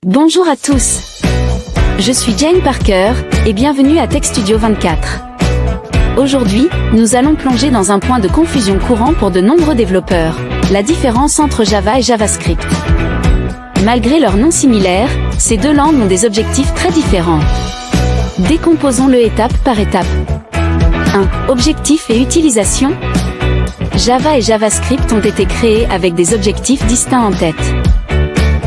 Bonjour à tous. Je suis Jane Parker, et bienvenue à TechStudio 24. Aujourd'hui, nous allons plonger dans un point de confusion courant pour de nombreux développeurs, la différence entre Java et JavaScript. Malgré leurs noms similaires, ces deux langues ont des objectifs très différents. Décomposons-le étape par étape. 1. Objectifs et utilisation. Java et JavaScript ont été créés avec des objectifs distincts en tête.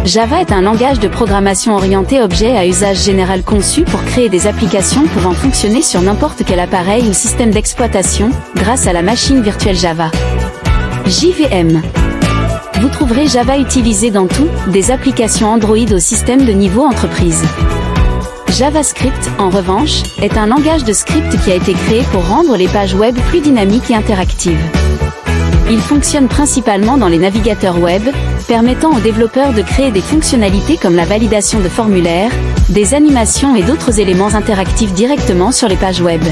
Java est un langage de programmation orienté objet à usage général conçu pour créer des applications pouvant fonctionner sur n'importe quel appareil ou système d'exploitation, grâce à la machine virtuelle Java. JVM. Vous trouverez Java utilisé dans tout, des applications Android au système de niveau entreprise. JavaScript, en revanche, est un langage de script qui a été créé pour rendre les pages web plus dynamiques et interactives. Il fonctionne principalement dans les navigateurs web, permettant aux développeurs de créer des fonctionnalités comme la validation de formulaires, des animations et d'autres éléments interactifs directement sur les pages web.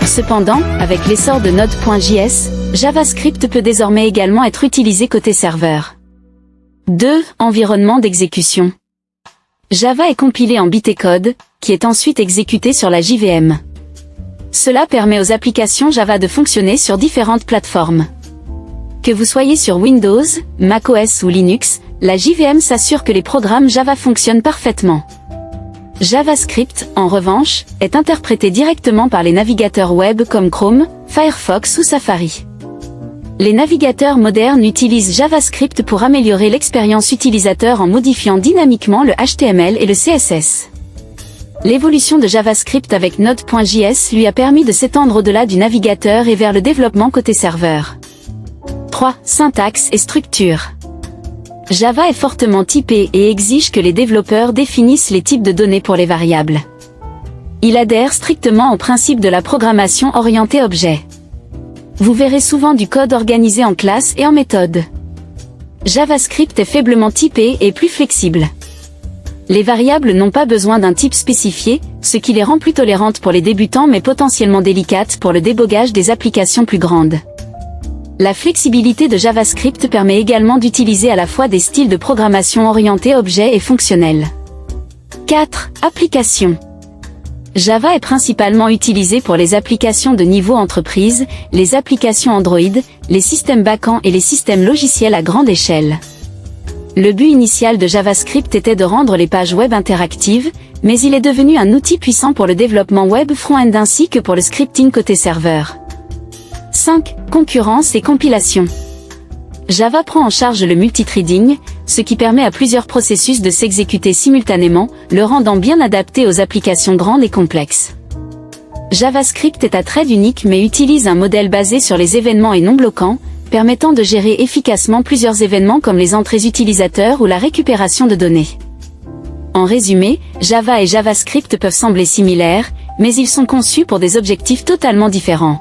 Cependant, avec l'essor de Node.js, JavaScript peut désormais également être utilisé côté serveur. 2. Environnement d'exécution. Java est compilé en bytecode, qui est ensuite exécuté sur la JVM. Cela permet aux applications Java de fonctionner sur différentes plateformes. Que vous soyez sur Windows, macOS ou Linux, la JVM s'assure que les programmes Java fonctionnent parfaitement. JavaScript, en revanche, est interprété directement par les navigateurs web comme Chrome, Firefox ou Safari. Les navigateurs modernes utilisent JavaScript pour améliorer l'expérience utilisateur en modifiant dynamiquement le HTML et le CSS. L'évolution de JavaScript avec Node.js lui a permis de s'étendre au-delà du navigateur et vers le développement côté serveur. 3. Syntaxe et structure. Java est fortement typé et exige que les développeurs définissent les types de données pour les variables. Il adhère strictement au principe de la programmation orientée objet. Vous verrez souvent du code organisé en classes et en méthodes. JavaScript est faiblement typé et plus flexible. Les variables n'ont pas besoin d'un type spécifié, ce qui les rend plus tolérantes pour les débutants mais potentiellement délicates pour le débogage des applications plus grandes. La flexibilité de JavaScript permet également d'utiliser à la fois des styles de programmation orientés objets et fonctionnels. 4. Applications. Java est principalement utilisé pour les applications de niveau entreprise, les applications Android, les systèmes backend et les systèmes logiciels à grande échelle. Le but initial de JavaScript était de rendre les pages web interactives, mais il est devenu un outil puissant pour le développement web front-end ainsi que pour le scripting côté serveur. 5. Concurrence et compilation. Java prend en charge le multithreading, ce qui permet à plusieurs processus de s'exécuter simultanément, le rendant bien adapté aux applications grandes et complexes. JavaScript est à thread unique mais utilise un modèle basé sur les événements et non bloquants, permettant de gérer efficacement plusieurs événements comme les entrées utilisateurs ou la récupération de données. En résumé, Java et JavaScript peuvent sembler similaires, mais ils sont conçus pour des objectifs totalement différents.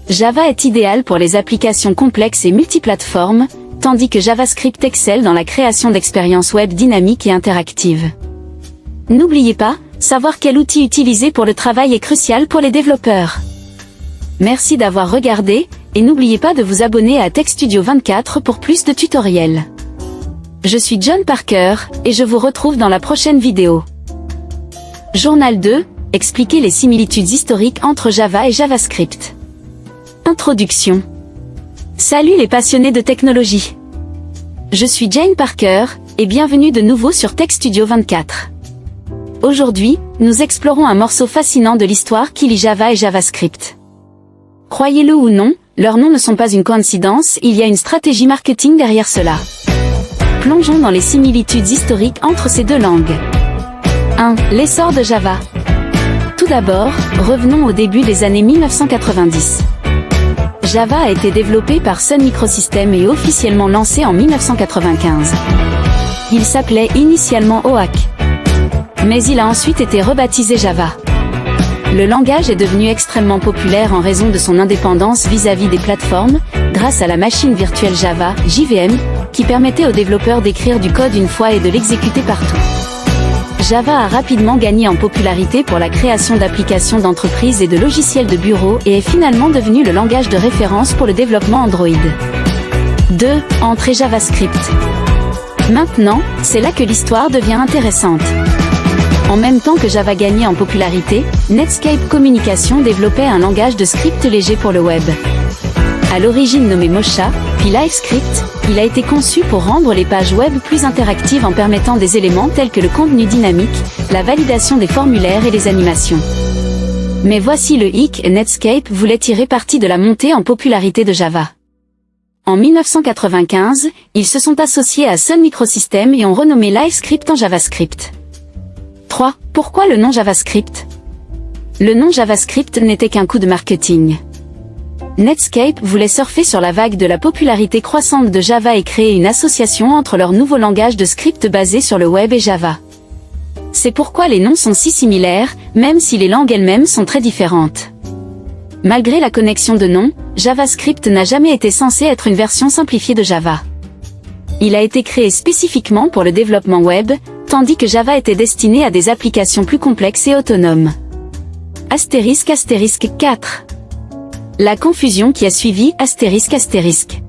Java est idéal pour les applications complexes et multiplateformes, tandis que JavaScript excelle dans la création d'expériences web dynamiques et interactives. N'oubliez pas, savoir quel outil utiliser pour le travail est crucial pour les développeurs. Merci d'avoir regardé, et n'oubliez pas de vous abonner à TechStudio 24 pour plus de tutoriels. Je suis John Parker, et je vous retrouve dans la prochaine vidéo. Journal 2, expliquer les similitudes historiques entre Java et JavaScript. Introduction. Salut les passionnés de technologie. Je suis Jane Parker, et bienvenue de nouveau sur TechStudio 24. Aujourd'hui, nous explorons un morceau fascinant de l'histoire qui lie Java et JavaScript. Croyez-le ou non, leurs noms ne sont pas une coïncidence, il y a une stratégie marketing derrière cela. Plongeons dans les similitudes historiques entre ces deux langues. 1. L'essor de Java. Tout d'abord, revenons au début des années 1990. Java a été développé par Sun Microsystems et officiellement lancé en 1995. Il s'appelait initialement OAK. Mais il a ensuite été rebaptisé Java. Le langage est devenu extrêmement populaire en raison de son indépendance vis-à-vis des plateformes, grâce à la machine virtuelle Java, JVM, qui permettait aux développeurs d'écrire du code une fois et de l'exécuter partout. Java a rapidement gagné en popularité pour la création d'applications d'entreprise et de logiciels de bureau et est finalement devenu le langage de référence pour le développement Android. 2. Entrée JavaScript. Maintenant, c'est là que l'histoire devient intéressante. En même temps que Java gagnait en popularité, Netscape Communication développait un langage de script léger pour le web. À l'origine nommé Mocha, puis LiveScript, il a été conçu pour rendre les pages web plus interactives en permettant des éléments tels que le contenu dynamique, la validation des formulaires et les animations. Mais voici le hic, Netscape voulait tirer parti de la montée en popularité de Java. En 1995, ils se sont associés à Sun Microsystems et ont renommé LiveScript en JavaScript. 3. Pourquoi le nom JavaScript? Le nom JavaScript n'était qu'un coup de marketing. Netscape voulait surfer sur la vague de la popularité croissante de Java et créer une association entre leur nouveau langage de script basé sur le web et Java. C'est pourquoi les noms sont si similaires, même si les langues elles-mêmes sont très différentes. Malgré la connexion de noms, JavaScript n'a jamais été censé être une version simplifiée de Java. Il a été créé spécifiquement pour le développement web, tandis que Java était destiné à des applications plus complexes et autonomes. Astérisque 4. La confusion qui a suivi astérisque.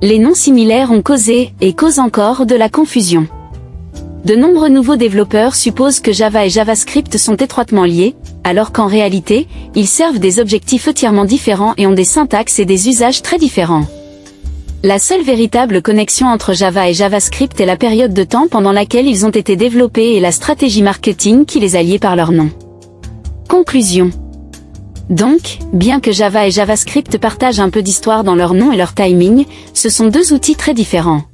Les noms similaires ont causé, et causent encore, de la confusion. De nombreux nouveaux développeurs supposent que Java et JavaScript sont étroitement liés, alors qu'en réalité, ils servent des objectifs entièrement différents et ont des syntaxes et des usages très différents. La seule véritable connexion entre Java et JavaScript est la période de temps pendant laquelle ils ont été développés et la stratégie marketing qui les a liés par leur nom. Conclusion. Donc, bien que Java et JavaScript partagent un peu d'histoire dans leur nom et leur timing, ce sont deux outils très différents.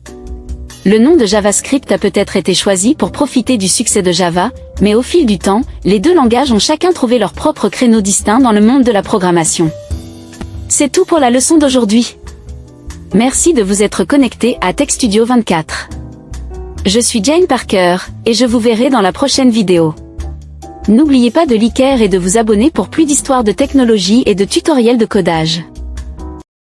Le nom de JavaScript a peut-être été choisi pour profiter du succès de Java, mais au fil du temps, les deux langages ont chacun trouvé leur propre créneau distinct dans le monde de la programmation. C'est tout pour la leçon d'aujourd'hui. Merci de vous être connecté à TechStudio 24. Je suis Jane Parker, et je vous verrai dans la prochaine vidéo. N'oubliez pas de liker et de vous abonner pour plus d'histoires de technologie et de tutoriels de codage.